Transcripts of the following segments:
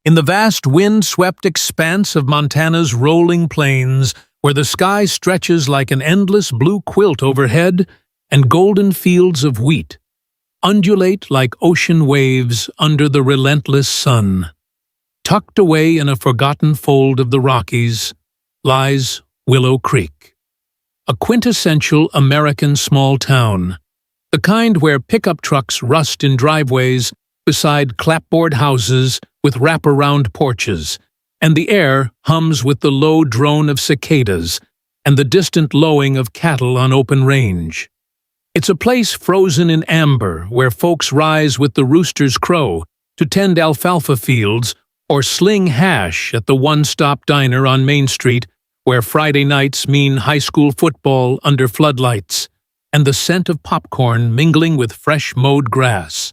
In the vast wind-swept expanse of Montana's rolling plains, where the sky stretches like an endless blue quilt overhead, and golden fields of wheat undulate like ocean waves under the relentless sun. Tucked away in a forgotten fold of the Rockies lies Willow Creek, a quintessential American small town, the kind where pickup trucks rust in driveways beside clapboard houses with wraparound porches, and the air hums with the low drone of cicadas and the distant lowing of cattle on open range. It's a place frozen in amber where folks rise with the rooster's crow to tend alfalfa fields or sling hash at the one-stop diner on Main Street where Friday nights mean high school football under floodlights and the scent of popcorn mingling with fresh mowed grass,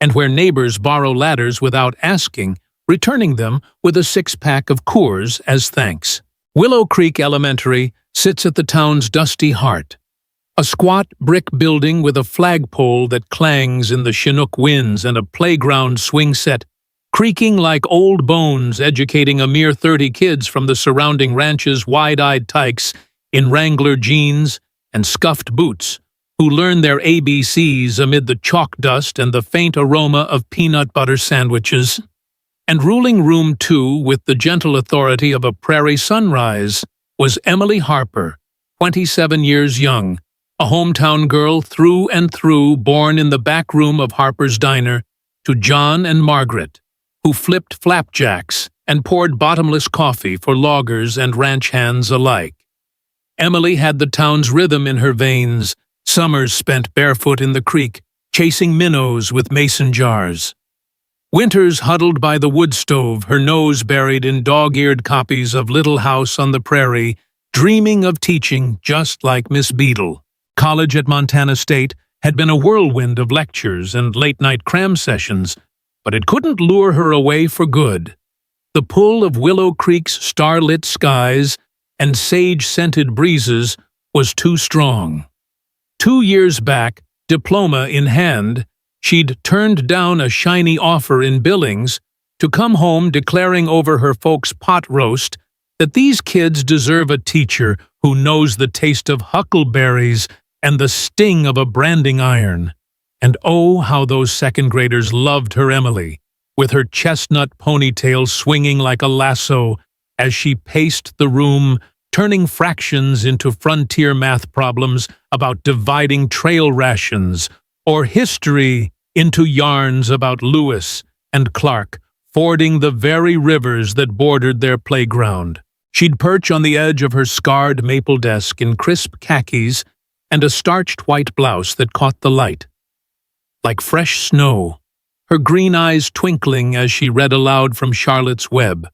and where neighbors borrow ladders without asking, returning them with a six-pack of Coors as thanks. Willow Creek Elementary sits at the town's dusty heart, a squat brick building with a flagpole that clangs in the Chinook winds and a playground swing set creaking like old bones, educating a mere 30 kids from the surrounding ranch's wide-eyed tykes in Wrangler jeans and scuffed boots, who learn their ABCs amid the chalk dust and the faint aroma of peanut butter sandwiches. And ruling room 2 with the gentle authority of a prairie sunrise was Emily Harper, 27 years young, a hometown girl through and through, born in the back room of Harper's Diner to John and Margaret, who flipped flapjacks and poured bottomless coffee for loggers and ranch hands alike. Emily had the town's rhythm in her veins, summers spent barefoot in the creek, chasing minnows with mason jars. Winters huddled by the wood stove, her nose buried in dog-eared copies of Little House on the Prairie, dreaming of teaching just like Miss Beadle. College at Montana State had been a whirlwind of lectures and late-night cram sessions, but it couldn't lure her away for good. The pull of Willow Creek's starlit skies and sage-scented breezes was too strong. 2 years back, diploma in hand, she'd turned down a shiny offer in Billings to come home declaring over her folks' pot roast that these kids deserve a teacher who knows the taste of huckleberries and the sting of a branding iron. And oh, how those second graders loved her Emily, with her chestnut ponytail swinging like a lasso as she paced the room, turning fractions into frontier math problems about dividing trail rations, or history into yarns about Lewis and Clark fording the very rivers that bordered their playground. She'd perch on the edge of her scarred maple desk in crisp khakis and a starched white blouse that caught the light. Like fresh snow, her green eyes twinkling as she read aloud from Charlotte's Web,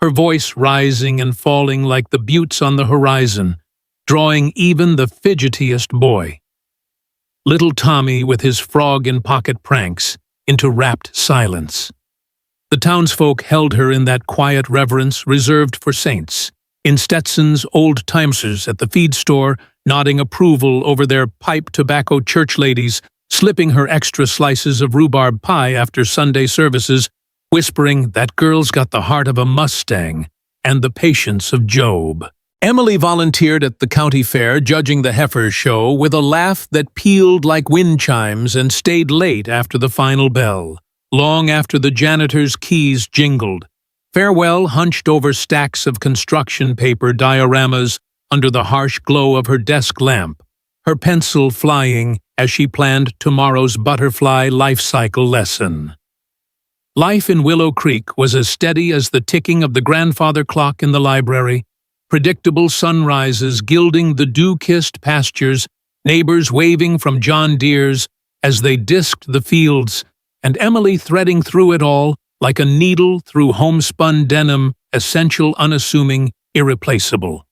her voice rising and falling like the buttes on the horizon, drawing even the fidgetiest boy, little Tommy with his frog-in-pocket pranks, into rapt silence. The townsfolk held her in that quiet reverence reserved for saints, in Stetson's old-timers at the feed store, nodding approval over their pipe tobacco church ladies, slipping her extra slices of rhubarb pie after Sunday services, whispering, "That girl's got the heart of a Mustang and the patience of Job." Emily volunteered at the county fair, judging the heifer show, with a laugh that pealed like wind chimes and stayed late after the final bell, long after the janitor's keys jingled. Farewell hunched over stacks of construction paper dioramas under the harsh glow of her desk lamp, her pencil flying as she planned tomorrow's butterfly life cycle lesson. Life in Willow Creek was as steady as the ticking of the grandfather clock in the library, predictable sunrises gilding the dew-kissed pastures, neighbors waving from John Deere's as they disked the fields, and Emily threading through it all like a needle through homespun denim, essential, unassuming, irreplaceable.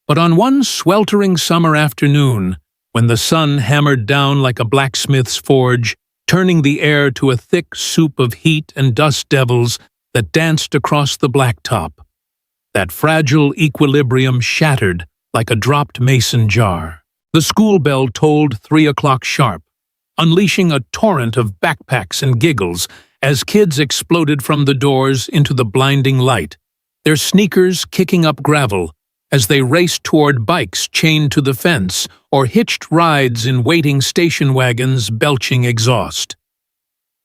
But on one sweltering summer afternoon, when the sun hammered down like a blacksmith's forge, turning the air to a thick soup of heat and dust devils that danced across the blacktop, that fragile equilibrium shattered like a dropped mason jar. The school bell tolled 3 o'clock sharp, unleashing a torrent of backpacks and giggles as kids exploded from the doors into the blinding light, their sneakers kicking up gravel as they raced toward bikes chained to the fence or hitched rides in waiting station wagons belching exhaust.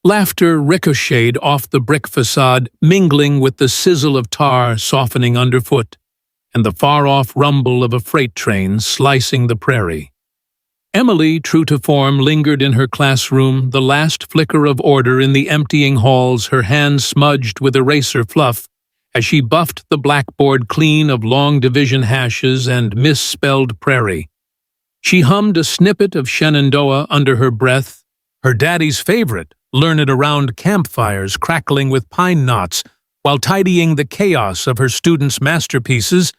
Laughter ricocheted off the brick facade, mingling with the sizzle of tar softening underfoot, and the far-off rumble of a freight train slicing the prairie. Emily, true to form, lingered in her classroom, the last flicker of order in the emptying halls, her hands smudged with eraser fluff, as she buffed the blackboard clean of long division hashes and misspelled prairie. She hummed a snippet of Shenandoah under her breath, her daddy's favorite, learned around campfires crackling with pine knots, while tidying the chaos of her students' masterpieces,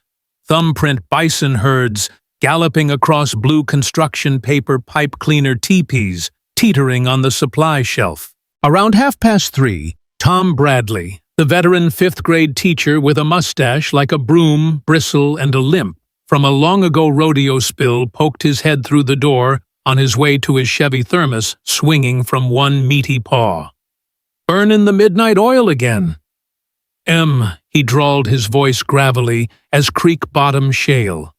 thumbprint bison herds galloping across blue construction paper pipe cleaner teepees, teetering on the supply shelf. Around 3:30, Tom Bradley, the veteran fifth-grade teacher with a mustache like a broom, bristle, and a limp from a long-ago rodeo spill, poked his head through the door on his way to his Chevy Thermos, swinging from one meaty paw. "Burnin' the midnight oil again." He drawled, his voice gravelly as creek bottom shale.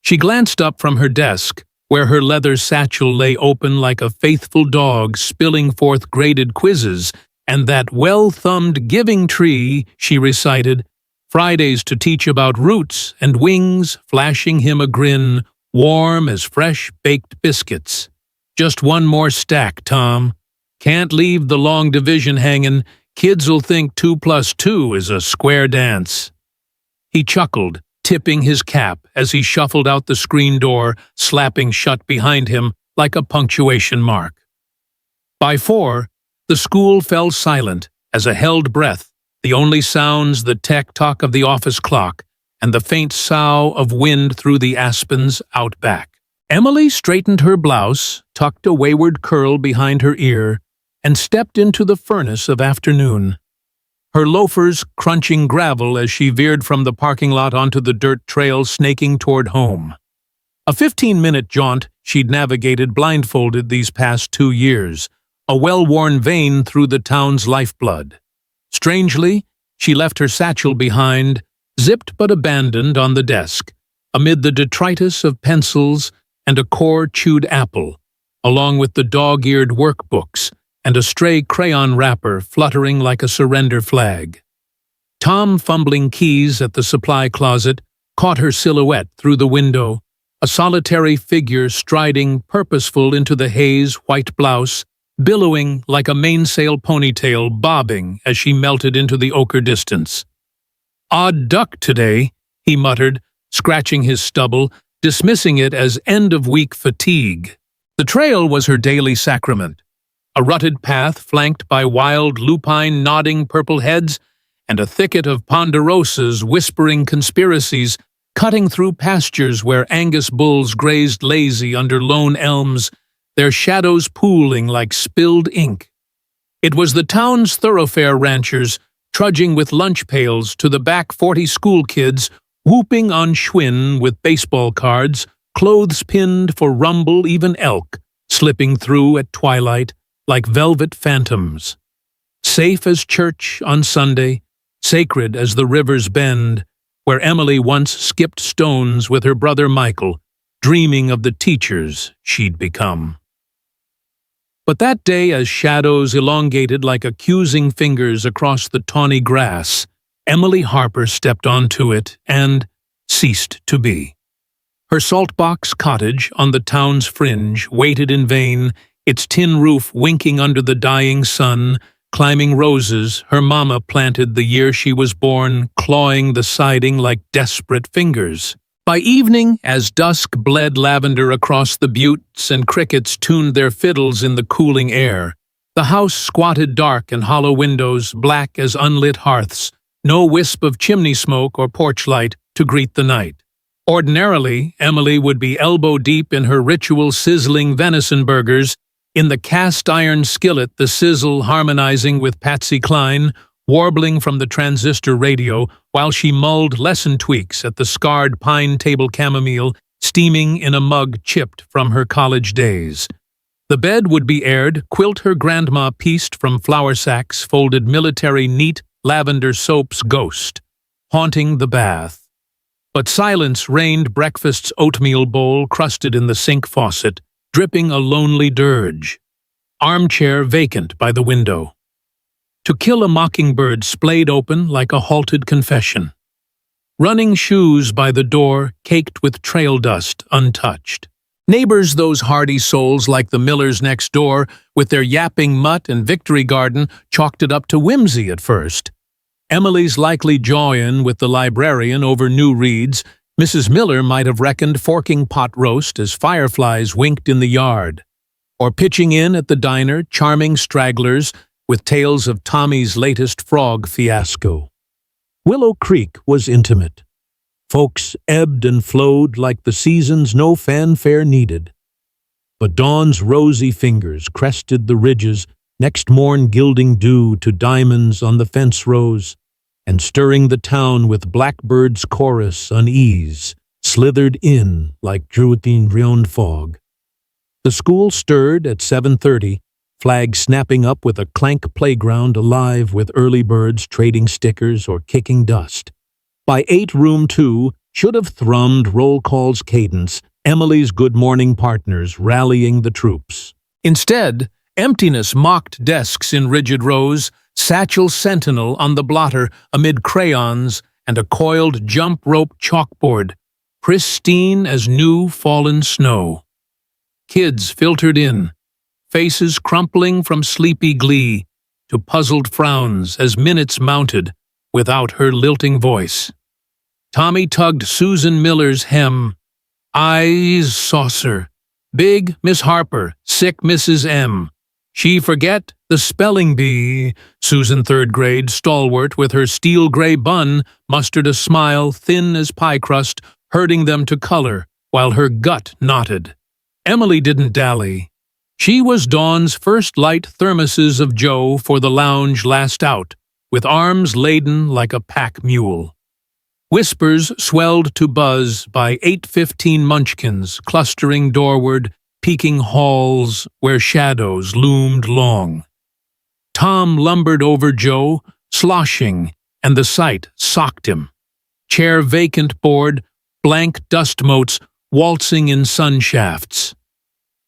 She glanced up from her desk, where her leather satchel lay open like a faithful dog spilling forth graded quizzes, and that well-thumbed giving tree, she recited, Fridays to teach about roots and wings, flashing him a grin, warm as fresh baked biscuits. "Just one more stack, Tom. Can't leave the long division hangin'. Kids'll think 2 + 2 is a square dance." He chuckled, tipping his cap as he shuffled out the screen door, slapping shut behind him like a punctuation mark. By 4, the school fell silent as a held breath, the only sounds the tick-tock of the office clock and the faint sough of wind through the aspens out back. Emily straightened her blouse, tucked a wayward curl behind her ear, and stepped into the furnace of afternoon, her loafers crunching gravel as she veered from the parking lot onto the dirt trail snaking toward home. A 15-minute jaunt she'd navigated blindfolded these past 2 years, a well-worn vein through the town's lifeblood. Strangely, she left her satchel behind, zipped but abandoned on the desk, amid the detritus of pencils and a core-chewed apple, along with the dog-eared workbooks and a stray crayon wrapper fluttering like a surrender flag. Tom, fumbling keys at the supply closet, caught her silhouette through the window, a solitary figure striding purposeful into the haze white blouse, billowing like a mainsail ponytail bobbing as she melted into the ochre distance. "Odd duck today," he muttered, scratching his stubble, dismissing it as end-of-week fatigue. The trail was her daily sacrament, a rutted path flanked by wild lupine nodding purple heads and a thicket of ponderosas whispering conspiracies, cutting through pastures where Angus bulls grazed lazy under lone elms, their shadows pooling like spilled ink. It was the town's thoroughfare ranchers, trudging with lunch pails to the back 40 school kids, whooping on Schwinn with baseball cards, clothes pinned for rumble, even elk, slipping through at twilight like velvet phantoms. Safe as church on Sunday, sacred as the river's bend, where Emily once skipped stones with her brother Michael, dreaming of the teachers she'd become. But that day, as shadows elongated like accusing fingers across the tawny grass, Emily Harper stepped onto it and ceased to be. Her saltbox cottage on the town's fringe waited in vain, its tin roof winking under the dying sun, climbing roses her mama planted the year she was born, clawing the siding like desperate fingers. By evening, as dusk bled lavender across the buttes and crickets tuned their fiddles in the cooling air, the house squatted dark and hollow windows, black as unlit hearths, no wisp of chimney smoke or porch light to greet the night. Ordinarily, Emily would be elbow-deep in her ritual sizzling venison burgers, in the cast-iron skillet, the sizzle harmonizing with Patsy Cline, warbling from the transistor radio while she mulled lesson tweaks at the scarred pine table chamomile steaming in a mug chipped from her college days. The bed would be aired, quilt her grandma pieced from flour sacks, folded military neat, lavender soap's ghost, haunting the bath. But silence reigned breakfast's oatmeal bowl crusted in the sink faucet, dripping a lonely dirge. Armchair vacant by the window. To Kill a Mockingbird splayed open like a halted confession. Running shoes by the door, caked with trail dust, untouched. Neighbors, those hardy souls like the Millers next door, with their yapping mutt and victory garden, chalked it up to whimsy at first. Emily's likely joy-in with the librarian over new reads, Mrs. Miller might have reckoned forking pot roast as fireflies winked in the yard, or pitching in at the diner, charming stragglers with tales of Tommy's latest frog fiasco. Willow Creek was intimate. Folks ebbed and flowed like the seasons no fanfare needed. But dawn's rosy fingers crested the ridges, next morn gilding dew to diamonds on the fence rows, and stirring the town with blackbird's chorus unease, slithered in like Druidine Rion fog. The school stirred at 7:30, flag snapping up with a clank playground alive with early birds trading stickers or kicking dust. By 8, room 2 should have thrummed roll call's cadence, Emily's good morning partners rallying the troops. Instead, emptiness mocked desks in rigid rows, satchel sentinel on the blotter amid crayons, and a coiled jump rope chalkboard, pristine as new fallen snow. Kids filtered in, faces crumpling from sleepy glee to puzzled frowns as minutes mounted without her lilting voice. Tommy tugged Susan Miller's hem. Eyes saucer. Big Miss Harper, sick Mrs. M. She forget the spelling bee. Susan, 3rd grade, stalwart with her steel gray bun, mustered a smile thin as pie crust, herding them to color, while her gut knotted. Emily didn't dally. She was Dawn's first light thermoses of Joe for the lounge last out, with arms laden like a pack mule. Whispers swelled to buzz by 8:15 munchkins clustering doorward, peeking halls where shadows loomed long. Tom lumbered over Joe, sloshing, and the sight socked him. Chair vacant board, blank dust motes waltzing in sun shafts.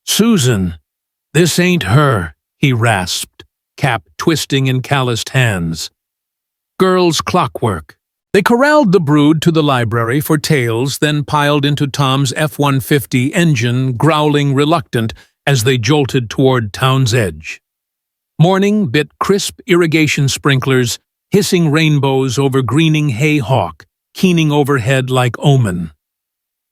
Susan, this ain't her, he rasped, cap twisting in calloused hands. Girls' clockwork. They corralled the brood to the library for tales, then piled into Tom's F-150 engine, growling reluctant as they jolted toward town's edge. Morning bit crisp irrigation sprinklers, hissing rainbows over greening hayhawk, keening overhead like omen.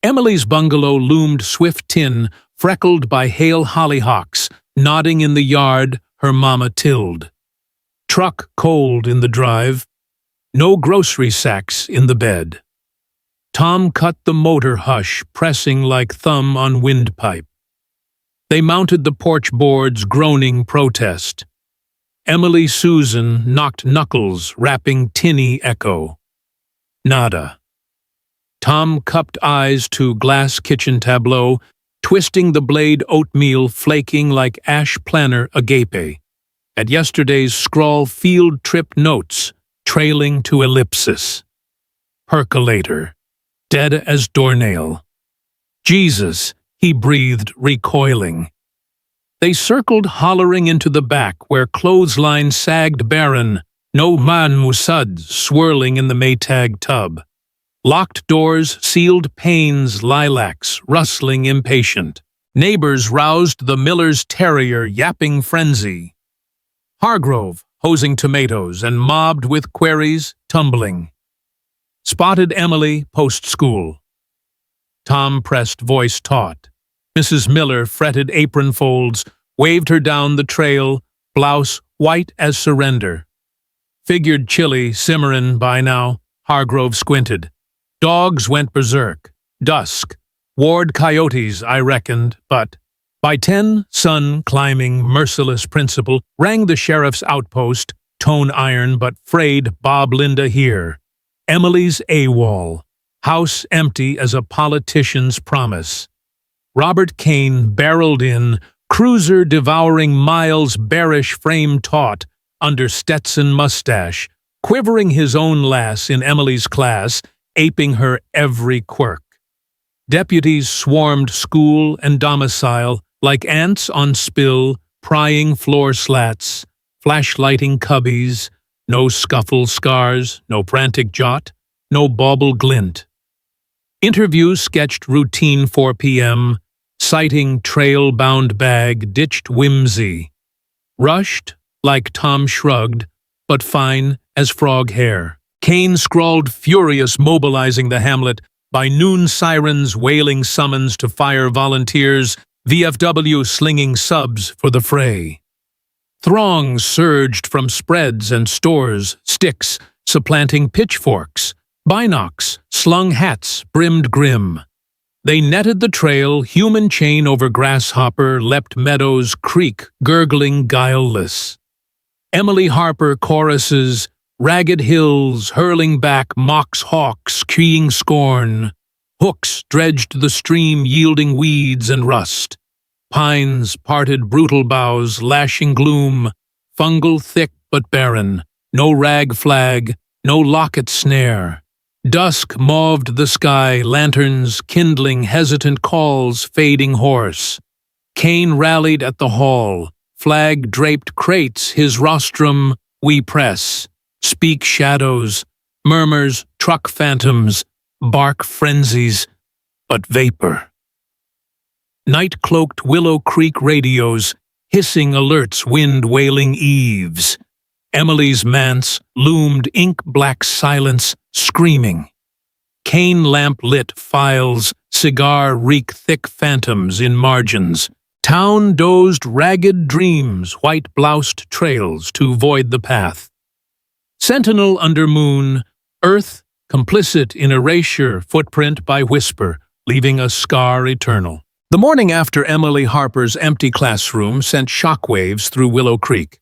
Emily's bungalow loomed swift tin, freckled by hail hollyhocks, nodding in the yard her mama tilled. Truck cold in the drive. No grocery sacks in the bed. Tom cut the motor hush, pressing like thumb on windpipe. They mounted the porch boards, groaning protest. Emily Susan knocked knuckles, rapping tinny echo. Nada. Tom cupped eyes to glass kitchen tableau, twisting the blade oatmeal flaking like ash planner agape. At yesterday's scrawl field trip notes, trailing to ellipsis. Percolator, dead as doornail. Jesus, he breathed, recoiling. They circled hollering into the back where clothesline sagged barren, no man musad swirling in the Maytag tub. Locked doors, sealed panes, lilacs, rustling impatient. Neighbors roused the Miller's terrier, yapping frenzy. Hargrove, hosing tomatoes and mobbed with queries, tumbling. Spotted Emily post-school. Tom pressed voice taut. Mrs. Miller fretted apron folds, waved her down the trail, blouse white as surrender. Figured chilly, simmerin' by now, Hargrove squinted. Dogs went berserk. Dusk. Ward coyotes, I reckoned, but by 10, sun climbing, merciless principal, rang the sheriff's outpost, tone iron but frayed Bob Linda here. Emily's AWOL. House empty as a politician's promise. Robert Kane barreled in, cruiser devouring Miles' bearish frame taut under Stetson mustache, quivering his own lass in Emily's class, aping her every quirk. Deputies swarmed school and domicile like ants on spill, prying floor slats, flashlighting cubbies, no scuffle scars, no frantic jot, no bauble glint. Interviews sketched routine 4 p.m., citing trail-bound bag, ditched whimsy. Rushed, like Tom shrugged, but fine as frog hair. Kane scrawled furious, mobilizing the hamlet. By noon, sirens wailing summons to fire volunteers, VFW slinging subs for the fray. Throngs surged from spreads and stores, sticks supplanting pitchforks, binocs slung hats brimmed grim. They netted the trail, human chain over grasshopper, leapt meadows, creek gurgling guileless. Emily Harper choruses, ragged hills hurling back mocks hawks, keying scorn. Hooks dredged the stream, yielding weeds and rust. Pines parted brutal boughs, lashing gloom, fungal thick but barren, no rag flag, no locket snare. Dusk mauved the sky, lanterns kindling hesitant calls, fading hoarse. Kane rallied at the hall, flag-draped crates, his rostrum, we press. Speak shadows, murmurs, truck phantoms, bark frenzies, but vapor. Night-cloaked Willow Creek radios, hissing alerts, wind-wailing eaves. Emily's manse loomed ink-black silence, screaming. Cane lamp-lit files, cigar-reek thick phantoms in margins. Town dozed ragged dreams, white-bloused trails to void the path. Sentinel under moon, earth complicit in erasure, footprint by whisper, leaving a scar eternal. The morning after Emily Harper's empty classroom sent shockwaves through Willow Creek.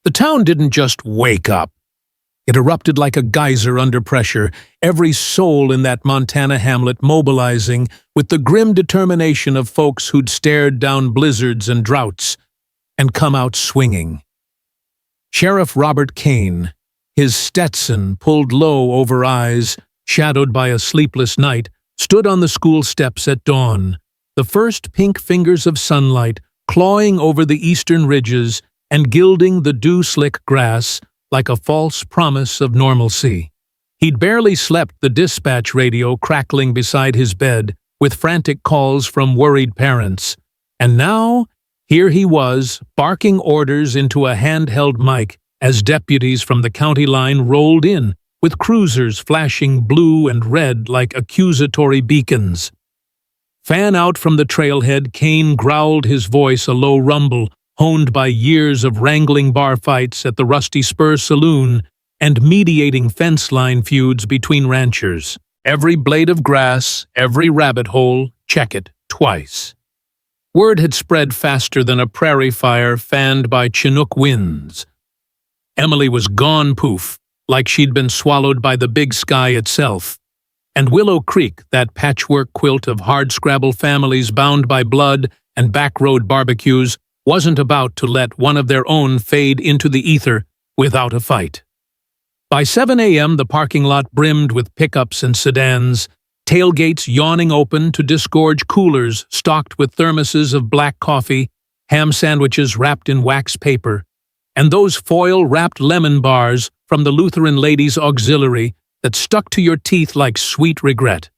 The town didn't just wake up. It erupted like a geyser under pressure, every soul in that Montana hamlet mobilizing with the grim determination of folks who'd stared down blizzards and droughts and come out swinging. Sheriff Robert Kane, his Stetson pulled low over eyes, shadowed by a sleepless night, stood on the school steps at dawn, the first pink fingers of sunlight clawing over the eastern ridges and gilding the dew-slick grass like a false promise of normalcy. He'd barely slept, the dispatch radio crackling beside his bed with frantic calls from worried parents. And now, here he was, barking orders into a handheld mic as deputies from the county line rolled in, with cruisers flashing blue and red like accusatory beacons. Fan out from the trailhead, Kane growled, his voice a low rumble, honed by years of wrangling bar fights at the Rusty Spur Saloon and mediating fence line feuds between ranchers. Every blade of grass, every rabbit hole, check it twice. Word had spread faster than a prairie fire fanned by Chinook winds. Emily was gone poof, like she'd been swallowed by the big sky itself. And Willow Creek, that patchwork quilt of hardscrabble families bound by blood and backroad barbecues, wasn't about to let one of their own fade into the ether without a fight. By 7 a.m., the parking lot brimmed with pickups and sedans, tailgates yawning open to disgorge coolers stocked with thermoses of black coffee, ham sandwiches wrapped in wax paper, and those foil-wrapped lemon bars from the Lutheran Ladies' Auxiliary that stuck to your teeth like sweet regret.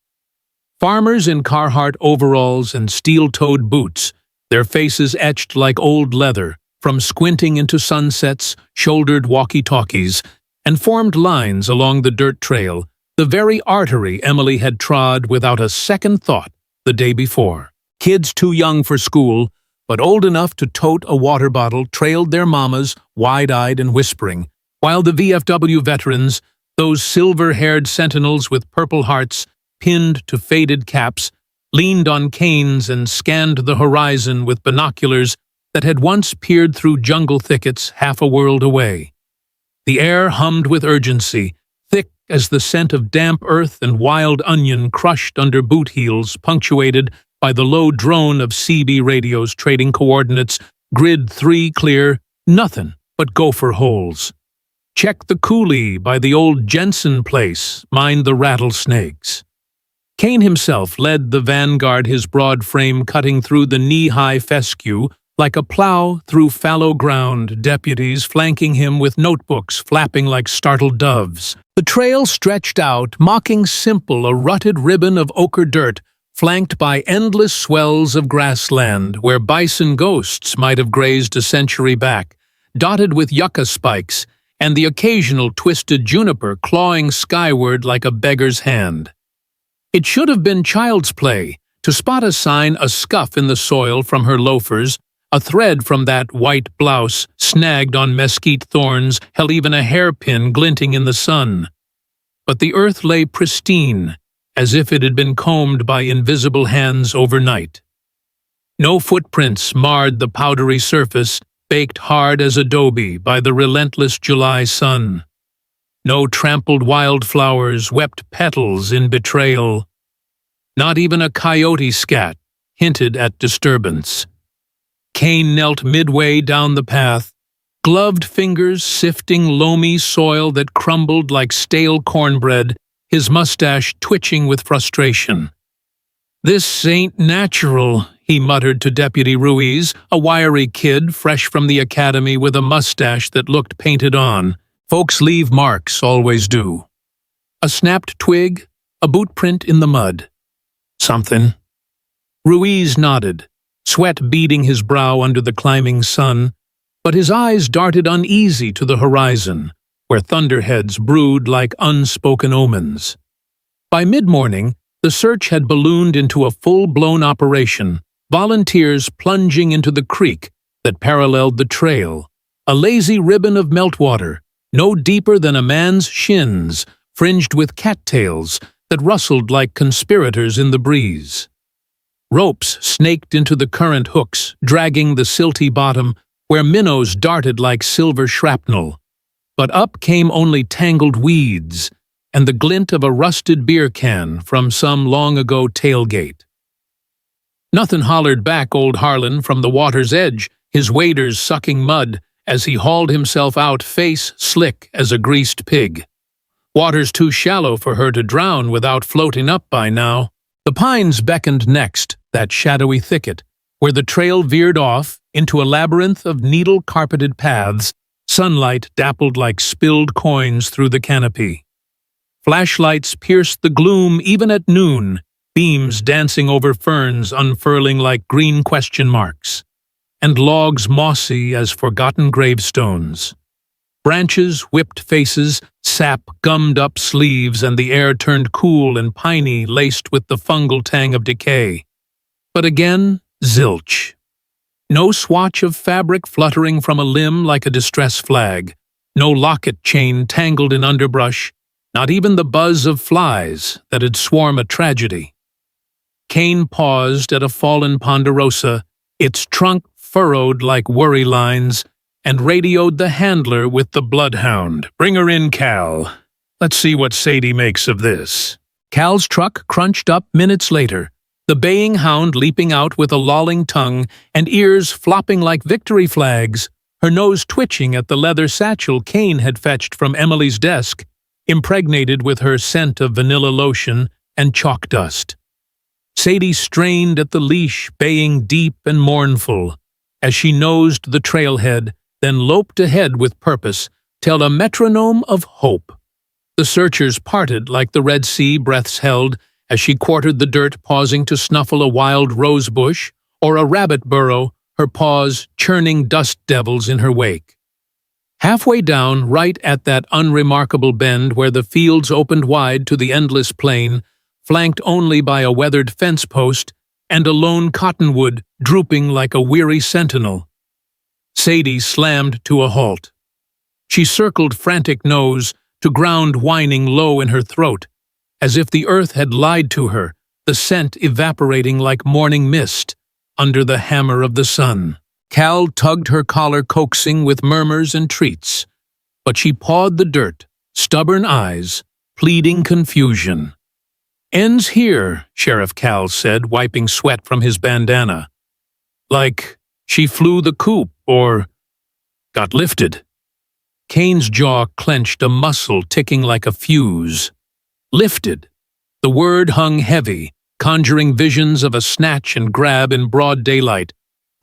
Farmers in Carhartt overalls and steel-toed boots, their faces etched like old leather, from squinting into sunsets, shouldered walkie-talkies, and formed lines along the dirt trail, the very artery Emily had trod without a second thought the day before. Kids too young for school, but old enough to tote a water bottle, trailed their mamas, wide-eyed and whispering, while the VFW veterans, those silver-haired sentinels with purple hearts pinned to faded caps, leaned on canes and scanned the horizon with binoculars that had once peered through jungle thickets half a world away. The air hummed with urgency, thick as the scent of damp earth and wild onion crushed under boot heels, punctuated by the low drone of CB radios trading coordinates, grid 3 clear, nothing but gopher holes. Check the coulee by the old Jensen place, mind the rattlesnakes. Kane himself led the vanguard, his broad frame cutting through the knee-high fescue like a plow through fallow ground, deputies flanking him with notebooks flapping like startled doves. The trail stretched out, mocking simple, a rutted ribbon of ochre dirt, flanked by endless swells of grassland where bison ghosts might have grazed a century back, dotted with yucca spikes and the occasional twisted juniper clawing skyward like a beggar's hand. It should have been child's play to spot a sign, a scuff in the soil from her loafers, a thread from that white blouse snagged on mesquite thorns, held even a hairpin glinting in the sun. But the earth lay pristine, as if it had been combed by invisible hands overnight. No footprints marred the powdery surface, baked hard as adobe by the relentless July sun. No trampled wildflowers wept petals in betrayal. Not even a coyote scat hinted at disturbance. Kane knelt midway down the path, gloved fingers sifting loamy soil that crumbled like stale cornbread, his mustache twitching with frustration. "This ain't natural," he muttered to Deputy Ruiz, a wiry kid fresh from the academy with a mustache that looked painted on. "Folks leave marks, always do." A snapped twig, a boot print in the mud. "Something." Ruiz nodded, sweat beading his brow under the climbing sun, but his eyes darted uneasy to the horizon, where thunderheads brewed like unspoken omens. By mid-morning, the search had ballooned into a full-blown operation, volunteers plunging into the creek that paralleled the trail, a lazy ribbon of meltwater, no deeper than a man's shins, fringed with cattails that rustled like conspirators in the breeze. Ropes snaked into the current hooks, dragging the silty bottom, where minnows darted like silver shrapnel. But up came only tangled weeds and the glint of a rusted beer can from some long-ago tailgate. Nothing hollered back old Harlan from the water's edge, his waders sucking mud as he hauled himself out face slick as a greased pig. Water's too shallow for her to drown without floating up by now. The pines beckoned next, that shadowy thicket, where the trail veered off into a labyrinth of needle-carpeted paths. Sunlight dappled like spilled coins through the canopy. Flashlights pierced the gloom even at noon, beams dancing over ferns unfurling like green question marks, and logs mossy as forgotten gravestones. Branches whipped faces, sap gummed up sleeves, and the air turned cool and piney, laced with the fungal tang of decay. But again, zilch. No swatch of fabric fluttering from a limb like a distress flag, no locket chain tangled in underbrush, not even the buzz of flies that'd swarm a tragedy. Kane paused at a fallen ponderosa, its trunk furrowed like worry lines, and radioed the handler with the bloodhound. "Bring her in, Cal. Let's see what Sadie makes of this." Cal's truck crunched up minutes later, the baying hound leaping out with a lolling tongue and ears flopping like victory flags, her nose twitching at the leather satchel Kane had fetched from Emily's desk, impregnated with her scent of vanilla lotion and chalk dust. Sadie strained at the leash, baying deep and mournful, as she nosed the trailhead, then loped ahead with purpose, till a metronome of hope. The searchers parted like the Red Sea breaths held, as she quartered the dirt, pausing to snuffle a wild rose bush or a rabbit burrow, her paws churning dust devils in her wake. Halfway down, right at that unremarkable bend where the fields opened wide to the endless plain, flanked only by a weathered fence post and a lone cottonwood drooping like a weary sentinel, Sadie slammed to a halt. She circled frantic nose to ground whining low in her throat, as if the earth had lied to her, the scent evaporating like morning mist under the hammer of the sun. Cal tugged her collar coaxing with murmurs and treats, but she pawed the dirt, stubborn eyes, pleading confusion. "Ends here," Sheriff Cal said, wiping sweat from his bandana. "Like she flew the coop or got lifted." Kane's jaw clenched, a muscle ticking like a fuse. Lifted. The word hung heavy, conjuring visions of a snatch and grab in broad daylight.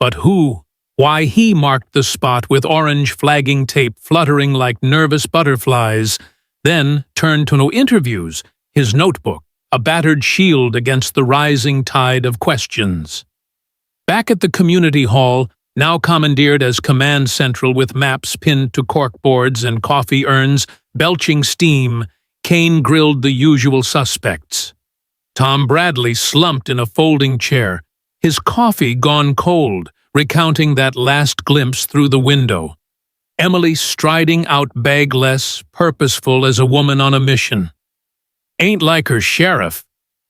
But who? Why, he marked the spot with orange flagging tape fluttering like nervous butterflies, then turned to no interviews, his notebook, a battered shield against the rising tide of questions. Back at the community hall, now commandeered as command central with maps pinned to corkboards and coffee urns belching steam, Kane grilled the usual suspects. Tom Bradley slumped in a folding chair, his coffee gone cold, recounting that last glimpse through the window. Emily striding out bagless, purposeful as a woman on a mission. Ain't like her sheriff.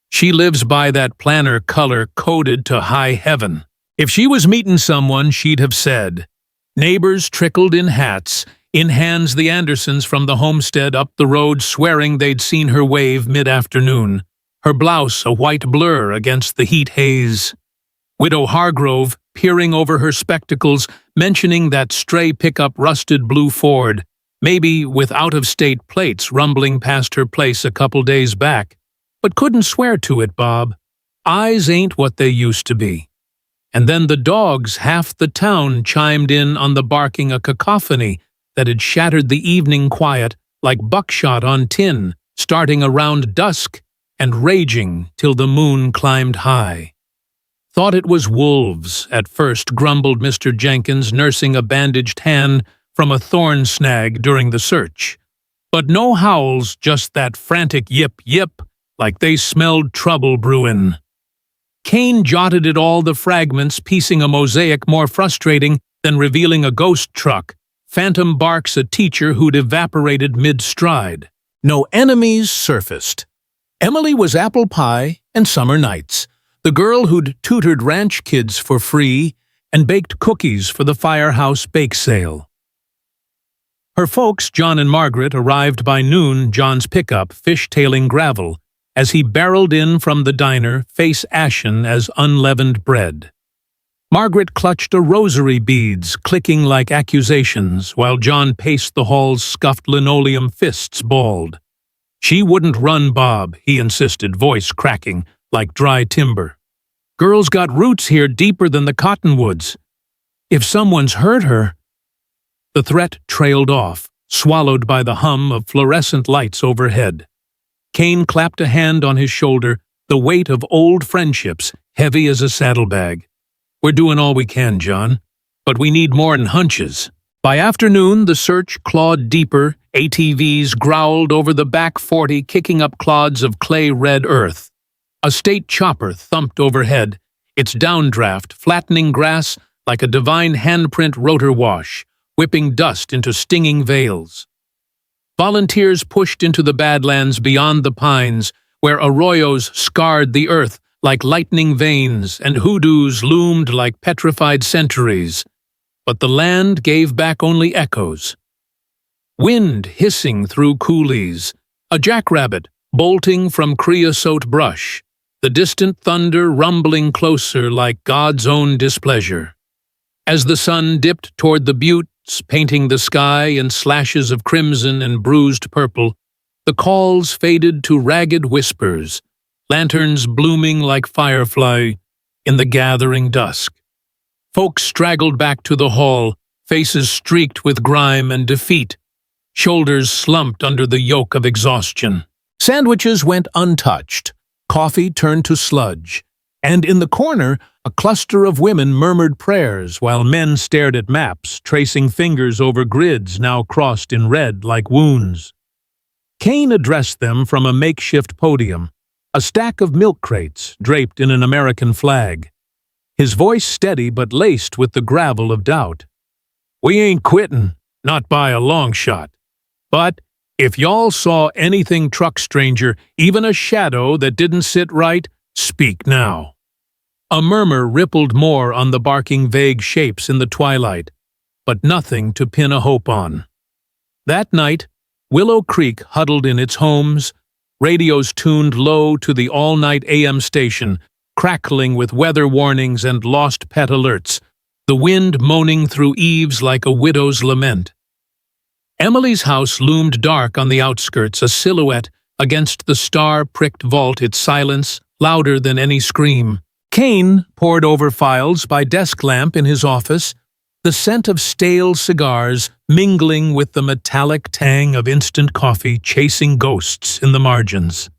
She lives by that planner color coded to high heaven. If she was meeting someone, she'd have said. Neighbors trickled in hats, in hands the Andersons from the homestead up the road swearing they'd seen her wave mid-afternoon, her blouse a white blur against the heat haze. Widow Hargrove, peering over her spectacles, mentioning that stray pickup rusted blue Ford, maybe with out-of-state plates rumbling past her place a couple days back, but couldn't swear to it, Bob. Eyes ain't what they used to be. And then the dogs half the town chimed in on the barking, a cacophony that had shattered the evening quiet like buckshot on tin, starting around dusk and raging till the moon climbed high. "Thought it was wolves," at first grumbled Mr. Jenkins, nursing a bandaged hand from a thorn snag during the search. But no howls, just that frantic yip-yip, like they smelled trouble brewin'. Kane jotted it all, the fragments piecing a mosaic more frustrating than revealing a ghost truck. Phantom barks a teacher who'd evaporated mid-stride. No enemies surfaced. Emily was apple pie and summer nights, the girl who'd tutored ranch kids for free and baked cookies for the firehouse bake sale. Her folks, John and Margaret, arrived by noon, John's pickup fishtailing gravel, as he barreled in from the diner, face ashen as unleavened bread. Margaret clutched a rosary beads, clicking like accusations, while John paced the hall's scuffed linoleum, fists balled. "She wouldn't run, Bob," he insisted, voice cracking like dry timber. "Girl's got roots here deeper than the cottonwoods. If someone's hurt her—" The threat trailed off, swallowed by the hum of fluorescent lights overhead. Kane clapped a hand on his shoulder, the weight of old friendships heavy as a saddlebag. "We're doing all we can, John, but we need more'n hunches." By afternoon, the search clawed deeper, ATVs growled over the back 40, kicking up clods of clay-red earth. A state chopper thumped overhead, its downdraft flattening grass like a divine handprint rotor wash, whipping dust into stinging veils. Volunteers pushed into the badlands beyond the pines, where arroyos scarred the earth like lightning veins and hoodoos loomed like petrified centuries. But the land gave back only echoes. Wind hissing through coulees, a jackrabbit bolting from creosote brush, the distant thunder rumbling closer like God's own displeasure. As the sun dipped toward the buttes, painting the sky in slashes of crimson and bruised purple, the calls faded to ragged whispers, lanterns blooming like firefly in the gathering dusk. Folks straggled back to the hall, faces streaked with grime and defeat, shoulders slumped under the yoke of exhaustion. Sandwiches went untouched, coffee turned to sludge, and in the corner, a cluster of women murmured prayers while men stared at maps, tracing fingers over grids now crossed in red like wounds. Kane addressed them from a makeshift podium, a stack of milk crates draped in an American flag. His voice steady but laced with the gravel of doubt. "We ain't quittin', not by a long shot. But if y'all saw anything truck stranger, even a shadow that didn't sit right, speak now." A murmur rippled more on the barking vague shapes in the twilight, but nothing to pin a hope on. That night, Willow Creek huddled in its homes, radios tuned low to the all-night AM station, crackling with weather warnings and lost pet alerts, the wind moaning through eaves like a widow's lament. Emily's house loomed dark on the outskirts, a silhouette against the star-pricked vault, its silence louder than any scream. Kane pored over files by desk lamp in his office, the scent of stale cigars mingling with the metallic tang of instant coffee chasing ghosts in the margins.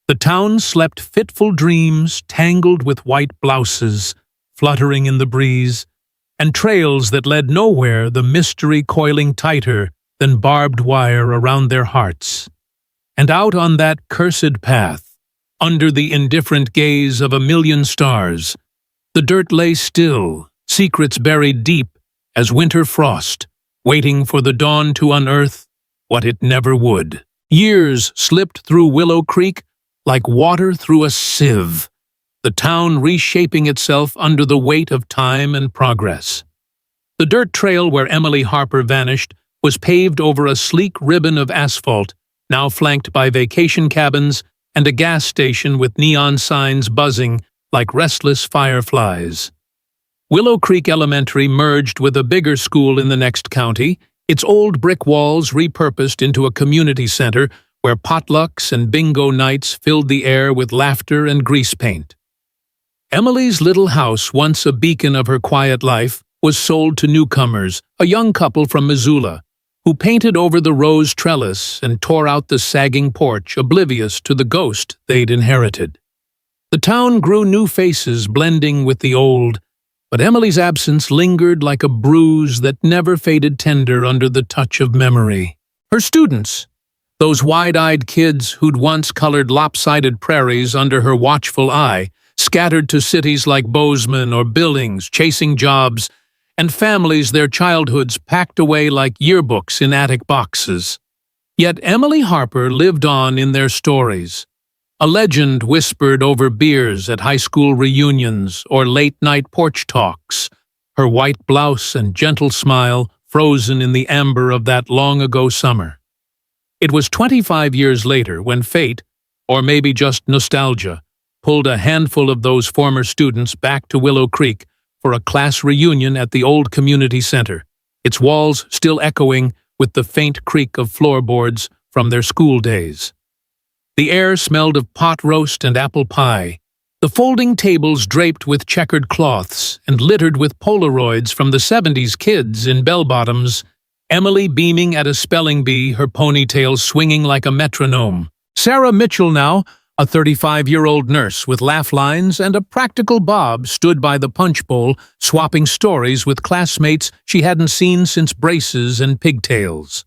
The town slept fitful dreams tangled with white blouses fluttering in the breeze, and trails that led nowhere, the mystery coiling tighter than barbed wire around their hearts. And out on that cursed path, under the indifferent gaze of a million stars, the dirt lay still, secrets buried deep as winter frost, waiting for the dawn to unearth what it never would. Years slipped through Willow Creek like water through a sieve, the town reshaping itself under the weight of time and progress. The dirt trail where Emily Harper vanished was paved over a sleek ribbon of asphalt, now flanked by vacation cabins and a gas station with neon signs buzzing like restless fireflies. Willow Creek Elementary merged with a bigger school in the next county, its old brick walls repurposed into a community center where potlucks and bingo nights filled the air with laughter and grease paint. Emily's little house, once a beacon of her quiet life, was sold to newcomers, a young couple from Missoula, who painted over the rose trellis and tore out the sagging porch, oblivious to the ghost they'd inherited. The town grew new faces blending with the old, but Emily's absence lingered like a bruise that never faded tender under the touch of memory. Her students, those wide-eyed kids who'd once colored lopsided prairies under her watchful eye, scattered to cities like Bozeman or Billings, chasing jobs, and families their childhoods packed away like yearbooks in attic boxes. Yet Emily Harper lived on in their stories, a legend whispered over beers at high school reunions or late-night porch talks, her white blouse and gentle smile frozen in the amber of that long-ago summer. It was 25 years later when fate, or maybe just nostalgia, pulled a handful of those former students back to Willow Creek for a class reunion at the old community center, its walls still echoing with the faint creak of floorboards from their school days. The air smelled of pot roast and apple pie, the folding tables draped with checkered cloths and littered with Polaroids from the 70s kids in bell-bottoms, Emily beaming at a spelling bee, her ponytail swinging like a metronome. Sarah Mitchell now, a 35-year-old nurse with laugh lines and a practical bob, stood by the punch bowl, swapping stories with classmates she hadn't seen since braces and pigtails.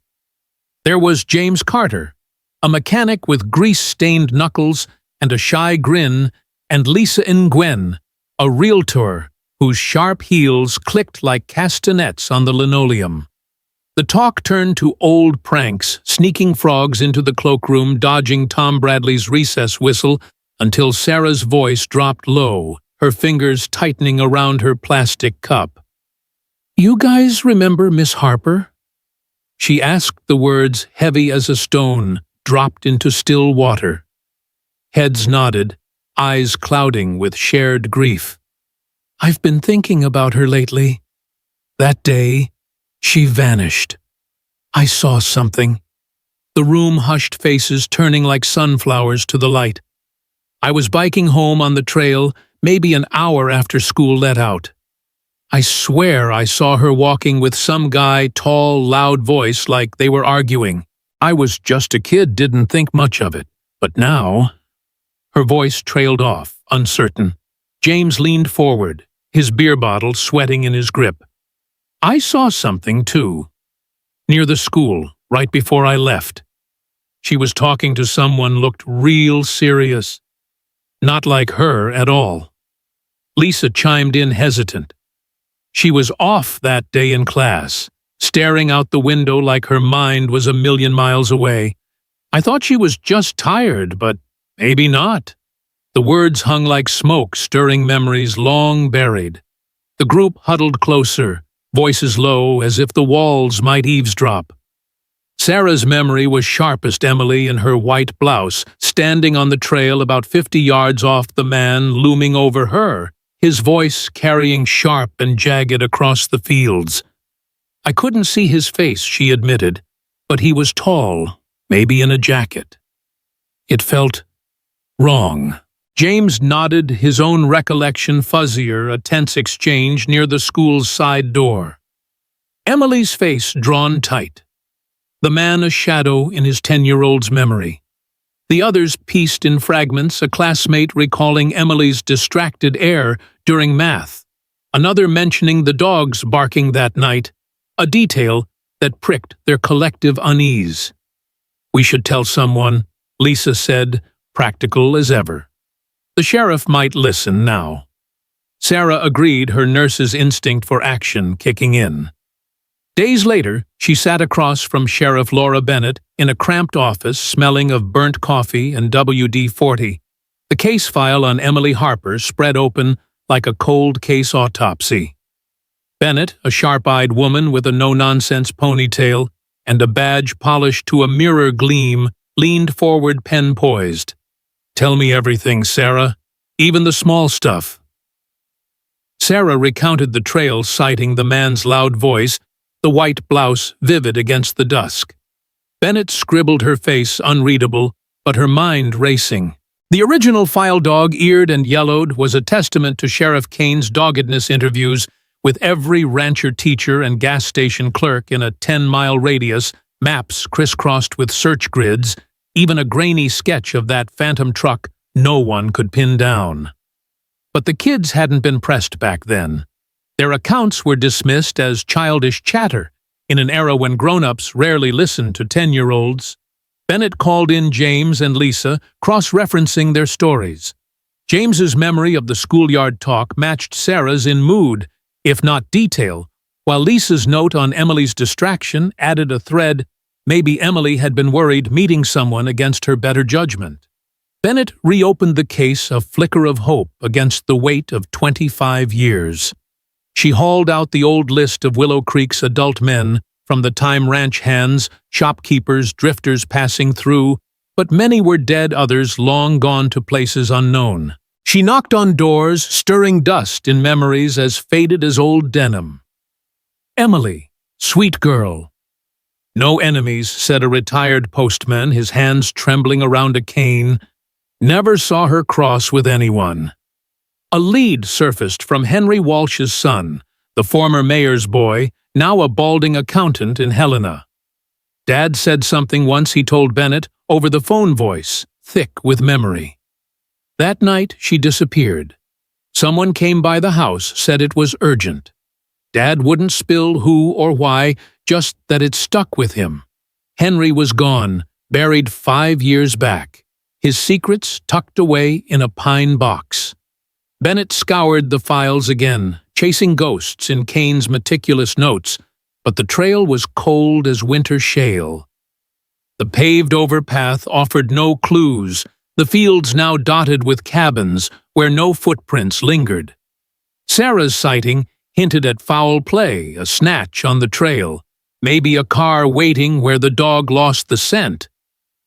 There was James Carter, a mechanic with grease-stained knuckles and a shy grin, and Lisa Nguyen, a realtor whose sharp heels clicked like castanets on the linoleum. The talk turned to old pranks, sneaking frogs into the cloakroom, dodging Tom Bradley's recess whistle, until Sarah's voice dropped low, her fingers tightening around her plastic cup. "You guys remember Miss Harper?" She asked, the words heavy as a stone, dropped into still water. Heads nodded, eyes clouding with shared grief. "I've been thinking about her lately. That day, she vanished. I saw something." The room hushed, faces turning like sunflowers to the light. I was biking home on the trail, maybe an hour after school let out. I swear I saw her walking with some guy, tall, loud voice, like they were arguing. I was just a kid, didn't think much of it. But now... Her voice trailed off, uncertain. James leaned forward, his beer bottle sweating in his grip. "I saw something, too. Near the school, right before I left. She was talking to someone, looked real serious. Not like her at all." Lisa chimed in, hesitant. She was off that day in class, staring out the window like her mind was a million miles away. "I thought she was just tired, but maybe not." The words hung like smoke, stirring memories long buried. The group huddled closer, voices low as if the walls might eavesdrop. Sarah's memory was sharpest. Emily in her white blouse, standing on the trail about 50 yards off the man looming over her, his voice carrying sharp and jagged across the fields. I couldn't see his face, she admitted, but he was tall, maybe in a jacket. It felt wrong. James nodded, his own recollection fuzzier, a tense exchange near the school's side door. Emily's face drawn tight. The man a shadow in his 10-year-old's memory. The others pieced in fragments, a classmate recalling Emily's distracted air during math, another mentioning the dogs barking that night, a detail that pricked their collective unease. "We should tell someone," Lisa said, practical as ever. The sheriff might listen now. Sarah agreed, her nurse's instinct for action kicking in. Days later, she sat across from Sheriff Laura Bennett in a cramped office smelling of burnt coffee and WD-40, the case file on Emily Harper spread open like a cold case autopsy. Bennett, a sharp-eyed woman with a no-nonsense ponytail and a badge polished to a mirror gleam, leaned forward, pen poised. "Tell me everything, Sarah, even the small stuff." Sarah recounted the trail, citing the man's loud voice, the white blouse vivid against the dusk. Bennett scribbled, her face unreadable, but her mind racing. The original file, dog-eared and yellowed, was a testament to Sheriff Kane's doggedness. Interviews with every rancher teacher and gas station clerk in a 10-mile radius, maps crisscrossed with search grids, even a grainy sketch of that phantom truck no one could pin down. But the kids hadn't been pressed back then. Their accounts were dismissed as childish chatter in an era when grown-ups rarely listened to 10-year-olds. Bennett called in James and Lisa, cross-referencing their stories. James's memory of the schoolyard talk matched Sarah's in mood, if not detail, while Lisa's note on Emily's distraction added a thread. Maybe Emily had been worried meeting someone against her better judgment. Bennett reopened the case, a flicker of hope against the weight of 25 years. She hauled out the old list of Willow Creek's adult men, from the time ranch hands, shopkeepers, drifters passing through, but many were dead, others long gone to places unknown. She knocked on doors, stirring dust in memories as faded as old denim. "Emily, sweet girl." "No enemies," said a retired postman, his hands trembling around a cane. "Never saw her cross with anyone." A lead surfaced from Henry Walsh's son, the former mayor's boy, now a balding accountant in Helena. Dad said something once, he told Bennett, over the phone voice, thick with memory. That night, she disappeared. Someone came by the house, said it was urgent. Dad wouldn't spill who or why, just that it stuck with him. Henry was gone, buried 5 years back, his secrets tucked away in a pine box. Bennett scoured the files again, chasing ghosts in Kane's meticulous notes, but the trail was cold as winter shale. The paved overpath offered no clues, the fields now dotted with cabins where no footprints lingered. Sarah's sighting hinted at foul play, a snatch on the trail, maybe a car waiting where the dog lost the scent.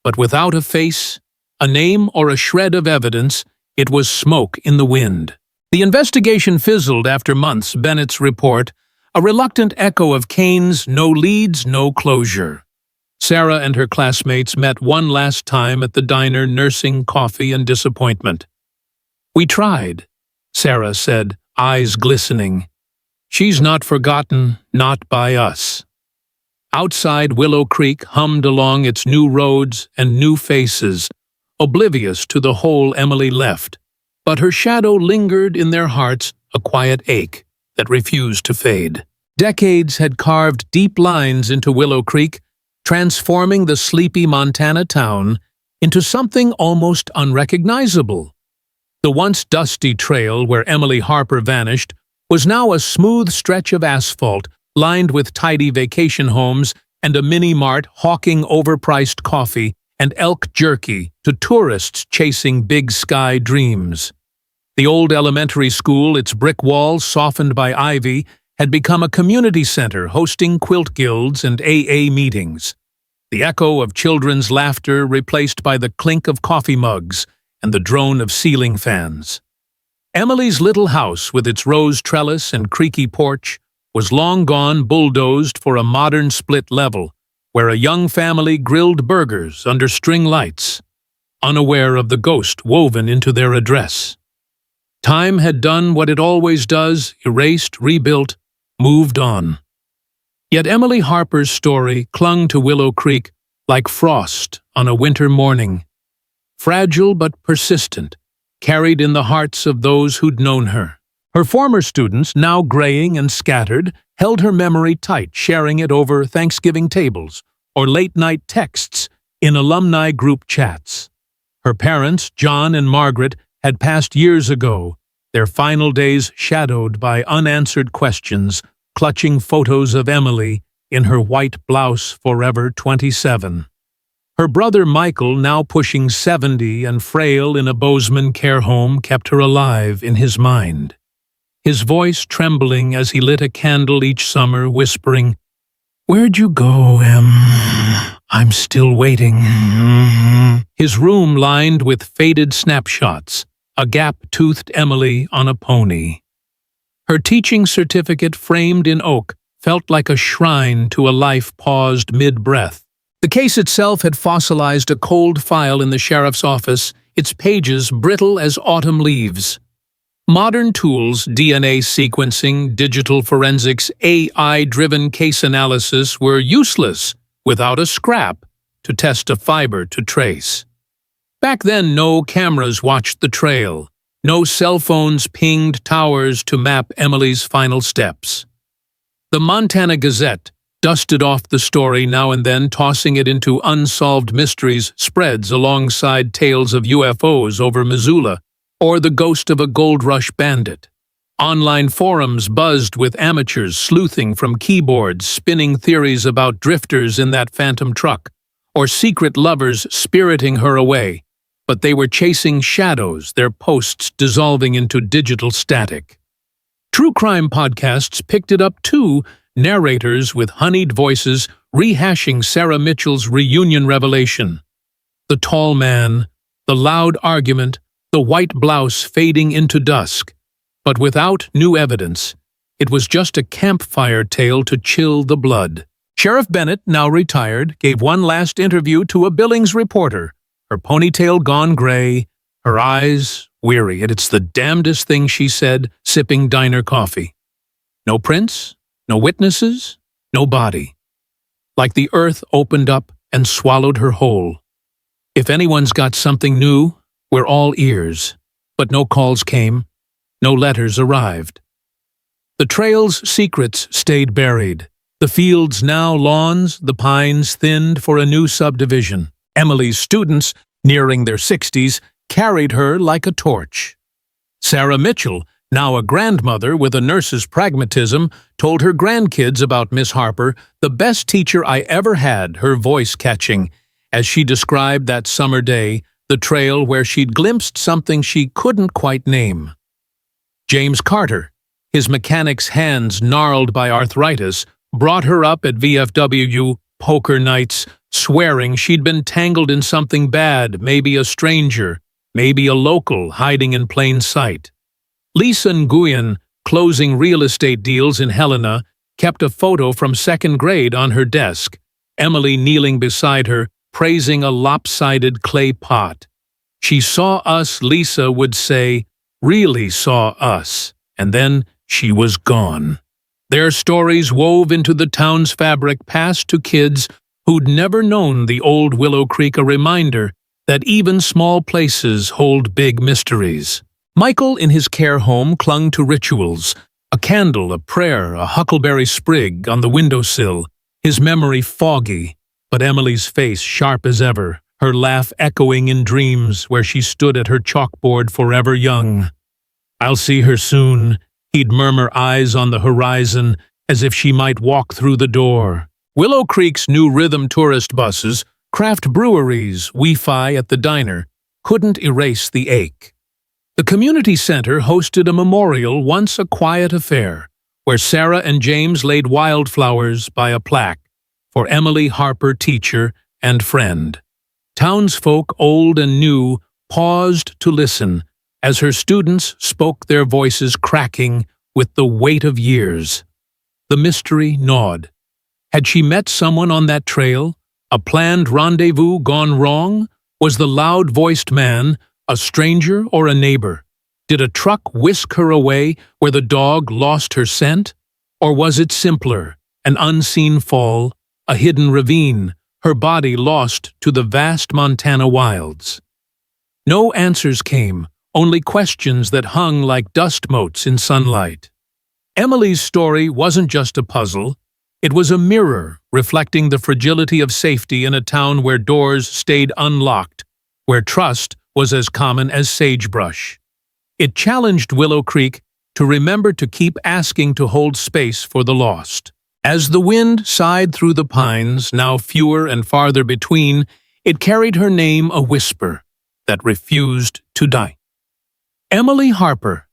But without a face, a name, or a shred of evidence, it was smoke in the wind. The investigation fizzled after months, Bennett's report, a reluctant echo of Kane's no leads, no closure. Sarah and her classmates met one last time at the diner, nursing coffee and disappointment. "We tried," Sarah said, eyes glistening. "She's not forgotten, not by us." Outside, Willow Creek hummed along its new roads and new faces, oblivious to the hole Emily left, but her shadow lingered in their hearts, a quiet ache that refused to fade. Decades had carved deep lines into Willow Creek, transforming the sleepy Montana town into something almost unrecognizable. The once dusty trail where Emily Harper vanished was now a smooth stretch of asphalt, lined with tidy vacation homes and a mini-mart hawking overpriced coffee and elk jerky to tourists chasing big sky dreams. The old elementary school, its brick walls softened by ivy, had become a community center hosting quilt guilds and AA meetings. the echo of children's laughter replaced by the clink of coffee mugs and the drone of ceiling fans. Emily's little house, with its rose trellis and creaky porch, was long gone bulldozed for a modern split level, where a young family grilled burgers under string lights, unaware of the ghost woven into their address. Time had done what it always does, erased, rebuilt, moved on. Yet Emily Harper's story clung to Willow Creek like frost on a winter morning, fragile but persistent, carried in the hearts of those who'd known her. Her former students, now graying and scattered, held her memory tight, sharing it over Thanksgiving tables or late-night texts in alumni group chats. Her parents, John and Margaret, had passed years ago, their final days shadowed by unanswered questions, clutching photos of Emily in her white blouse forever 27. Her brother Michael, now pushing 70 and frail in a Bozeman care home, kept her alive in his mind. His voice trembling as he lit a candle each summer, whispering, "Where'd you go, Em? I'm still waiting." His room lined with faded snapshots, a gap-toothed Emily on a pony. Her teaching certificate, framed in oak, felt like a shrine to a life paused mid-breath. The case itself had fossilized a cold file in the sheriff's office, its pages brittle as autumn leaves. Modern tools, DNA sequencing, digital forensics, AI-driven case analysis were useless without a scrap to test a fiber to trace. Back then, no cameras watched the trail. No cell phones pinged towers to map Emily's final steps. The Montana Gazette dusted off the story now and then, tossing it into unsolved mysteries spreads alongside tales of UFOs over Missoula or the ghost of a gold rush bandit. Online forums buzzed with amateurs sleuthing from keyboards, spinning theories about drifters in that phantom truck, or secret lovers spiriting her away. But they were chasing shadows, their posts dissolving into digital static. True crime podcasts picked it up too, narrators with honeyed voices rehashing Sarah Mitchell's reunion revelation. The tall man, the loud argument, the white blouse fading into dusk. But without new evidence, it was just a campfire tale to chill the blood. Sheriff Bennett, now retired, gave one last interview to a Billings reporter, her ponytail gone gray, her eyes weary. "It's the damnedest thing," she said, sipping diner coffee. No prints, no witnesses, no body. Like the earth opened up and swallowed her whole. "If anyone's got something new, we're all ears." But no calls came, no letters arrived. The trail's secrets stayed buried. The fields now lawns, the pines thinned for a new subdivision. Emily's students, nearing their 60s, carried her like a torch. Sarah Mitchell, now a grandmother with a nurse's pragmatism, told her grandkids about Miss Harper, "the best teacher I ever had," her voice catching, as she described that summer day, the trail where she'd glimpsed something she couldn't quite name. James Carter, his mechanic's hands gnarled by arthritis, brought her up at VFW poker nights, swearing she'd been tangled in something bad, maybe a stranger, maybe a local hiding in plain sight. Lisa Nguyen, closing real estate deals in Helena, kept a photo from second grade on her desk, Emily kneeling beside her, praising a lopsided clay pot. "She saw us," Lisa would say, "really saw us," and then she was gone. Their stories wove into the town's fabric, passed to kids who'd never known the old Willow Creek, a reminder that even small places hold big mysteries. Michael, in his care home, clung to rituals, a candle, a prayer, a huckleberry sprig on the windowsill, his memory foggy, but Emily's face sharp as ever, her laugh echoing in dreams where she stood at her chalkboard forever young. "I'll see her soon," he'd murmur, eyes on the horizon, as if she might walk through the door. Willow Creek's new rhythm tourist buses, craft breweries, Wi-Fi at the diner, couldn't erase the ache. The community center hosted a memorial, once a quiet affair, where Sarah and James laid wildflowers by a plaque for Emily Harper, teacher, and friend. Townsfolk, old and new, paused to listen as her students spoke, their voices cracking with the weight of years. The mystery gnawed. Had she met someone on that trail? A planned rendezvous gone wrong? Was the loud-voiced man a stranger or a neighbor? Did a truck whisk her away where the dog lost her scent? Or was it simpler, an unseen fall, a hidden ravine, her body lost to the vast Montana wilds? No answers came, only questions that hung like dust motes in sunlight. Emily's story wasn't just a puzzle. It was a mirror reflecting the fragility of safety in a town where doors stayed unlocked, where trust was as common as sagebrush. It challenged Willow Creek to remember to keep asking to hold space for the lost. As the wind sighed through the pines, now fewer and farther between, it carried her name, a whisper that refused to die. Emily Harper,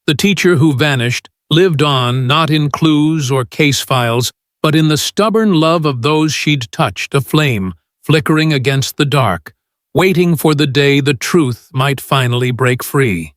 the teacher who vanished, lived on not in clues or case files, but in the stubborn love of those she'd touched, a flame flickering against the dark, waiting for the day the truth might finally break free.